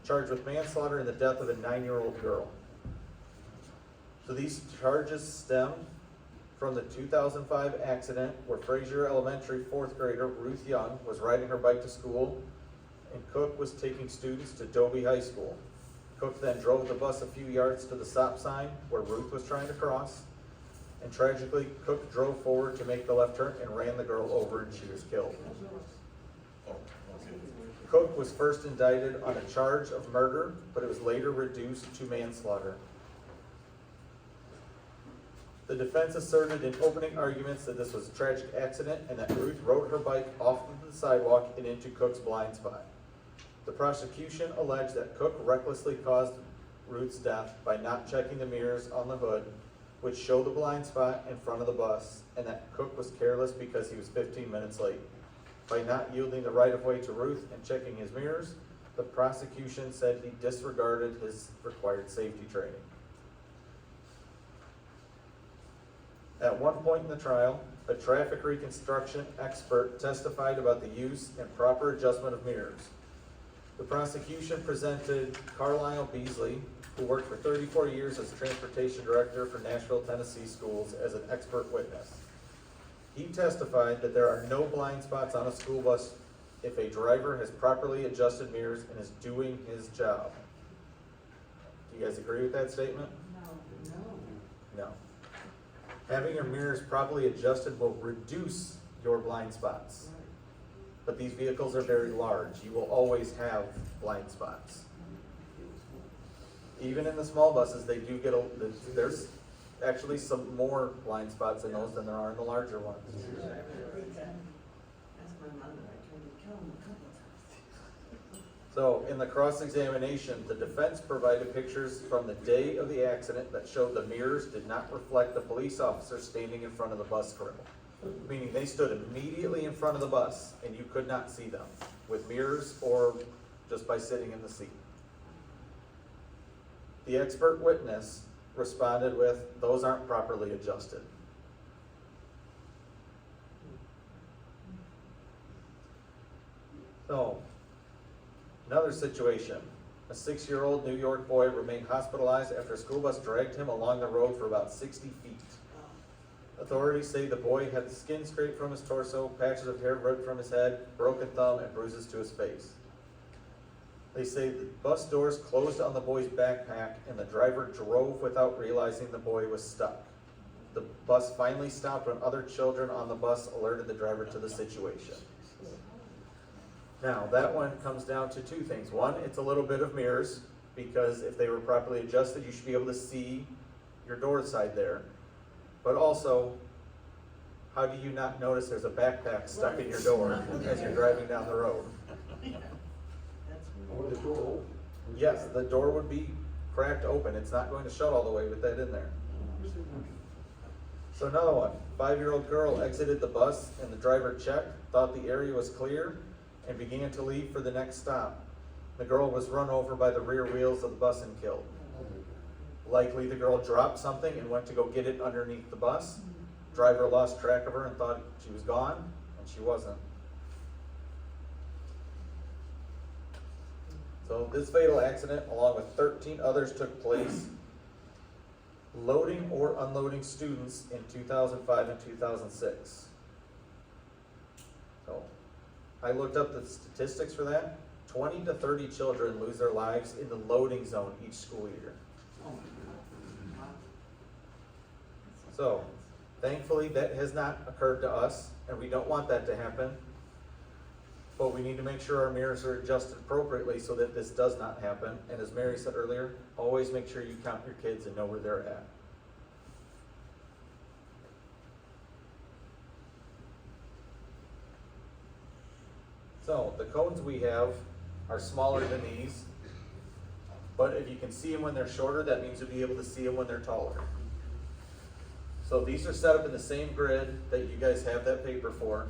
charged with manslaughter in the death of a 9-year-old girl. So these charges stemmed from the 2005 accident where Fraser Elementary 4th grader Ruth Young was riding her bike to school and Cook was taking students to Dobie High School. Cook then drove the bus a few yards to the stop sign where Ruth was trying to cross, and tragically, Cook drove forward to make the left turn and ran the girl over and she was killed. Cook was first indicted on a charge of murder, but it was later reduced to manslaughter. The defense asserted in opening arguments that this was a tragic accident and that Ruth rode her bike off the sidewalk and into Cook's blind spot. The prosecution alleged that Cook recklessly caused Ruth's death by not checking the mirrors on the hood, which show the blind spot in front of the bus, and that Cook was careless because he was 15 minutes late. By not yielding the right-of-way to Ruth and checking his mirrors, the prosecution said he disregarded his required safety training. At one point in the trial, a traffic reconstruction expert testified about the use and proper adjustment of mirrors. The prosecution presented Carlisle Beasley, who worked for 34 years as transportation director for Nashville, Tennessee schools, as an expert witness. He testified that there are no blind spots on a school bus if a driver has properly adjusted mirrors and is doing his job. Do you guys agree with that statement? No. Having your mirrors properly adjusted will reduce your blind spots. But these vehicles are very large. You will always have blind spots. Even in the small buses, they do get there's actually some more blind spots in those than there are in the larger ones. That's my mother, I tried to kill him a couple times. So in the cross-examination, the defense provided pictures from the day of the accident that showed the mirrors did not reflect the police officer standing in front of the bus grill. Meaning they stood immediately in front of the bus and you could not see them with mirrors or just by sitting in the seat. The expert witness responded with, "Those aren't properly adjusted." So, another situation. A 6-year-old New York boy remained hospitalized after a school bus dragged him along the road for about 60 feet. Authorities say the boy had the skin scraped from his torso, patches of hair ripped from his head, broken thumb, and bruises to his face. They say the bus doors closed on the boy's backpack and the driver drove without realizing the boy was stuck. The bus finally stopped when other children on the bus alerted the driver to the situation. Now, that one comes down to two things. One, it's a little bit of mirrors, because if they were properly adjusted, you should be able to see your door side there. But also, how do you not notice there's a backpack stuck in your door as you're driving down the road? Or the door open. Yes, the door would be cracked open. It's not going to shut all the way with that in there. So another one, 5-year-old girl exited the bus and the driver checked, thought the area was clear, and began to leave for the next stop. The girl was run over by the rear wheels of the bus and killed. Likely the girl dropped something and went to go get it underneath the bus. Driver lost track of her and thought she was gone, and she wasn't. So this fatal accident, along with 13 others, took place loading or unloading students in 2005 and 2006. So I looked up the statistics for that. 20 to 30 children lose their lives in the loading zone each school year. So, thankfully, that has not occurred to us, and we don't want that to happen. But we need to make sure our mirrors are adjusted appropriately so that this does not happen. And as Mary said earlier, always make sure you count your kids and know where they're at. So the cones we have are smaller than these, but if you can see them when they're shorter, that means you'll be able to see them when they're taller. So these are set up in the same grid that you guys have that paper for.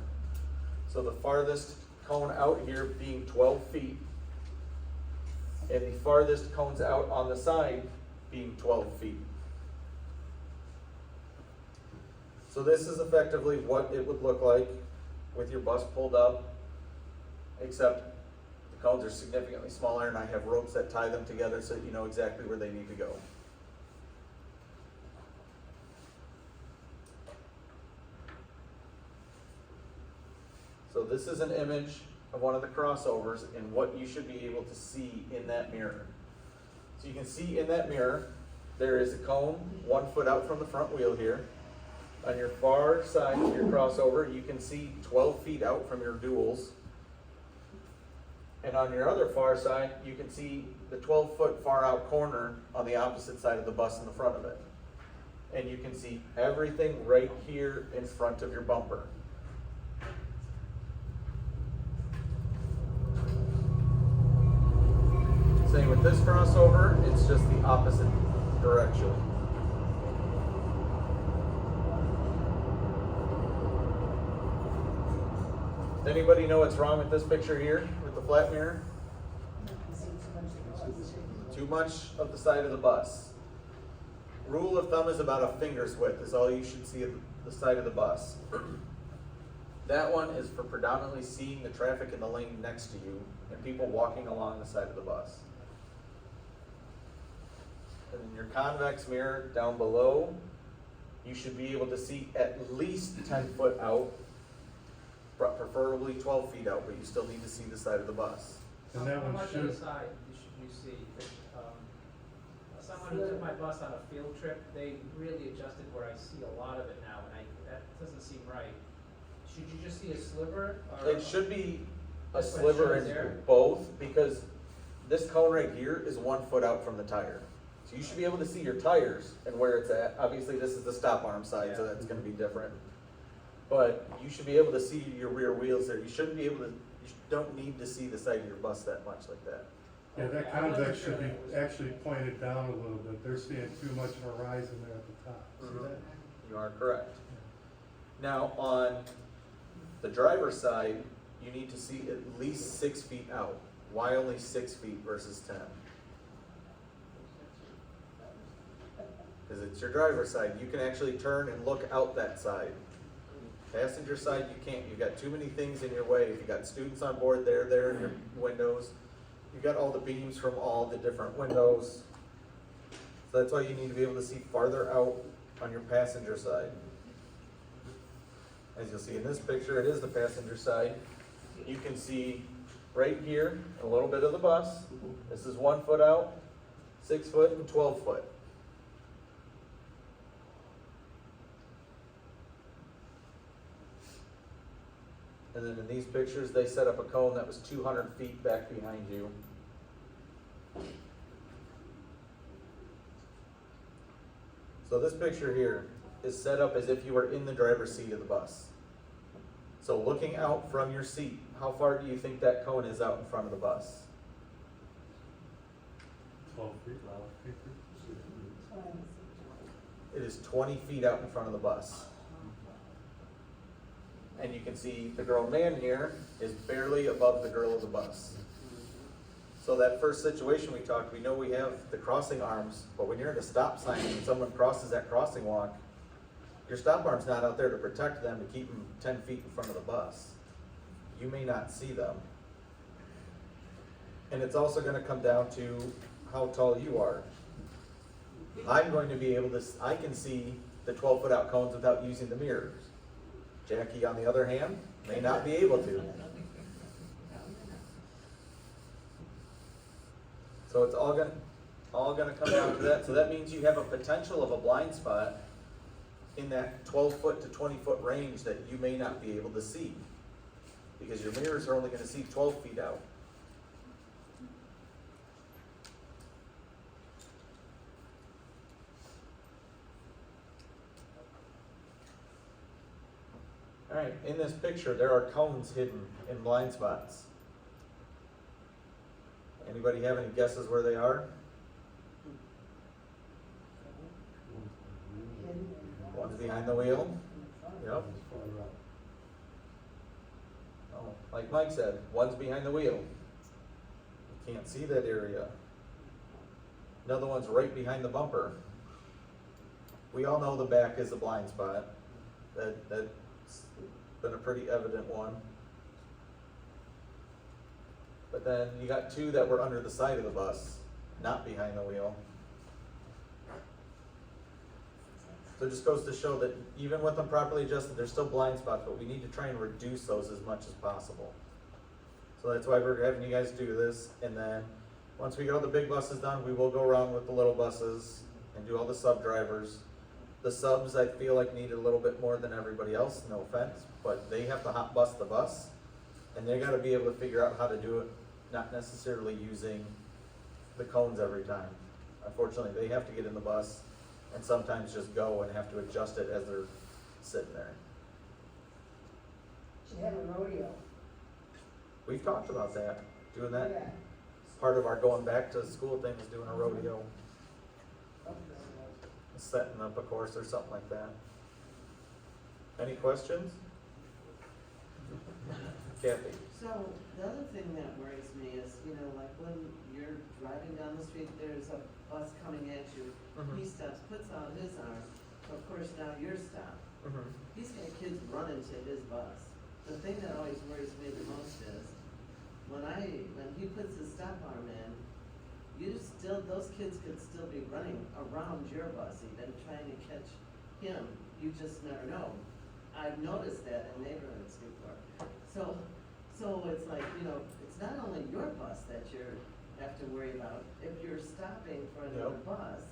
So the farthest cone out here being 12 feet, and the farthest cones out on the side being 12 feet. So this is effectively what it would look like with your bus pulled up, except the cones are significantly smaller and I have ropes that tie them together so that you know exactly where they need to go. So this is an image of one of the crossovers and what you should be able to see in that mirror. So you can see in that mirror, there is a cone 1 foot out from the front wheel here. On your far side of your crossover, you can see 12 feet out from your duals. And on your other far side, you can see the 12-foot far out corner on the opposite side of the bus in the front of it. And you can see everything right here in front of your bumper. Same with this crossover, it's just the opposite direction. Does anybody know what's wrong with this picture here, with the flat mirror? Too much of the side of the bus. Rule of thumb is about a finger's width is all you should see of the side of the bus. That one is for predominantly seeing the traffic in the lane next to you and people walking along the side of the bus. And in your convex mirror down below, you should be able to see at least 10 foot out, preferably 12 feet out, but you still need to see the side of the bus. And that How one much of the should, side should you see? Someone who took my bus on a field trip, they really adjusted where I see a lot of it now, and that doesn't seem right. Should you just see a sliver? Or It should be a That's what it sliver shows in there? both, because this cone right here is 1 foot out from the tire. So you should be able to see your tires and where it's at. Obviously, this is the stop arm side, so Yeah. that's gonna be different. But you should be able to see your rear wheels there. You shouldn't be able to, you don't need to see the side of your bus that much like that. yeah, that Okay, I wasn't convex sure should be that was- actually pointed down a little bit. They're seeing too much horizon there at the top. See Mhm. that? You are correct. Now, on the driver's side, you need to see at least 6 feet out. Why only 6 feet versus 10? Because it's your driver's side. You can actually turn and look out that side. Passenger side, you can't. You've got too many things in your way. If you've got students on board, they're there in your windows. You've got all the beams from all the different windows. So that's why you need to be able to see farther out on your passenger side. As you'll see in this picture, it is the passenger side. You can see right here, a little bit of the bus. This is 1 foot out, 6 foot, and 12 foot. And then in these pictures, they set up a cone that was 200 feet back behind you. So this picture here is set up as if you were in the driver's seat of the bus. So looking out from your seat, how far do you think that cone is out in front of the bus? 12 feet. It is 20 feet out in front of the bus. And you can see the grown man here is barely above the girl of the bus. So that first situation we talked, we know we have the crossing arms, but when you're at a stop sign and someone crosses that crossing walk, your stop arm's not out there to protect them, to keep them 10 feet in front of the bus. You may not see them. And it's also gonna come down to how tall you are. I'm going to be able to, I can see the 12-foot out cones without using the mirrors. Jackie, on the other hand, may not be able to. So it's all gonna come down to that. So that means you have a potential of a blind spot in that 12-foot to 20-foot range that you may not be able to see. because your mirrors are only gonna see 12 feet out. Alright, in this picture, there are cones hidden in blind spots. Anybody have any guesses where they are? One's behind the wheel. Yep. Oh, like Mike said, one's behind the wheel. You can't see that area. Another one's right behind the bumper. We all know the back is a blind spot. That's been a pretty evident one. But then you got two that were under the side of the bus, not behind the wheel. So it just goes to show that even with them properly adjusted, there's still blind spots, but we need to try and reduce those as much as possible. So that's why we're having you guys do this, and then once we get all the big buses done, we will go around with the little buses and do all the sub drivers. The subs, I feel like, need a little bit more than everybody else, no offense, but they have to hot bus the bus, and they gotta be able to figure out how to do it, not necessarily using the cones every time. Unfortunately, they have to get in the bus and sometimes just go and have to adjust it as they're sitting there. Should have a rodeo. We've talked about that, doing Yeah. that. Part of our going back to school thing is doing a rodeo, setting up a course or something like that. Any questions? Kathy? So, the other thing that worries me is, you know, like when you're driving down the street, there's a bus coming at you. Mhm. He stops, puts out his arm, of course now you're stopped. Mm-hmm. He's got kids running to his bus. The thing that always worries me the most is, when he puts his stop arm in, those kids could still be running around your bus even, trying to catch him. You just never know. I've noticed that in neighborhoods before. So it's like, you know, it's not only your bus that you have to worry about. If you're stopping for another Yep. bus,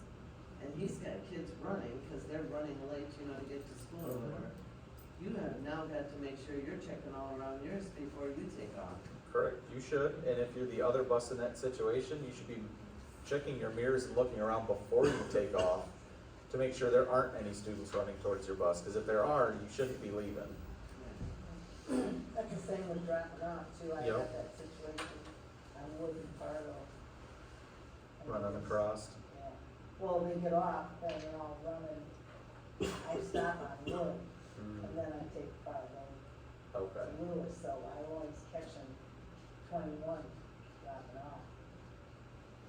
and he's got kids running, cause they're running late, you know, to get to school or whatever, you have now got to make sure you're checking all around yours before you take off. Correct, you should, and if you're the other bus in that situation, you should be checking your mirrors and looking around before you take off to make sure there aren't any students running towards your bus, because if there are, you shouldn't be leaving. That's the same with dropping off too, I Yep. had that situation on Wood and Fargo. Running across. Yeah, well, they get off, then they're all running, I stop on Wood, and then I take Fargo Okay. to Lewis, so I always catch them 21 dropping off.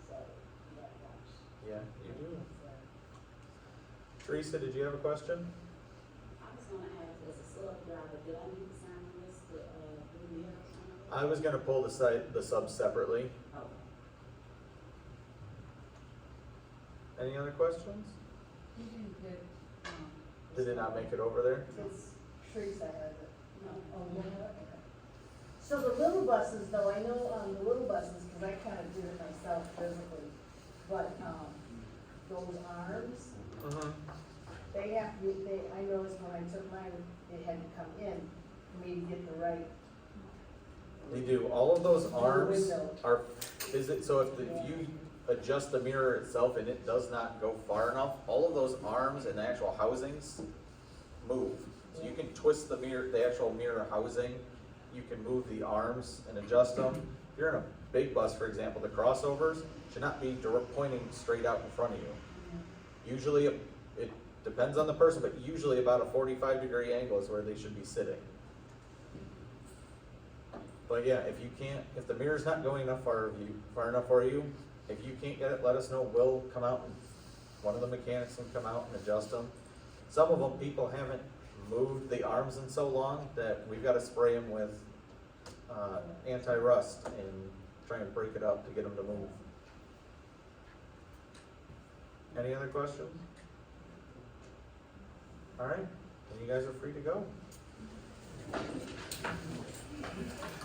So, you gotta watch. Yeah, you do. So, Teresa, did you have a question? I was gonna ask, as a sub driver, did I need to sign this to, do the other? I was gonna pull the subs separately. Oh. Any other questions? You didn't get, Did it not make it over there? It's Teresa has it. Oh, yeah, okay. So the little buses though, I know on the little buses, cause I kinda did it myself physically, but, those arms, Mm-hmm. they have to, I noticed when I took mine, it had to come in for me to get the right. They do, all of those arms window. are, so if you adjust the mirror itself and it does not go far enough, all of those arms and the actual housings move. So you can twist the mirror, the actual mirror housing, you can move the arms and adjust them. If you're in a big bus, for example, the crossovers should not be pointing straight out in front of you. Usually, it depends on the person, but usually about a 45-degree angle is where they should be sitting. But yeah, if the mirror's not going far enough for you, if you can't get it, let us know. We'll come out and one of the mechanics can come out and adjust them. Some of them, people haven't moved the arms in so long that we've got to spray them with anti-rust and try and break it up to get them to move. Any other questions? All right, then you guys are free to go.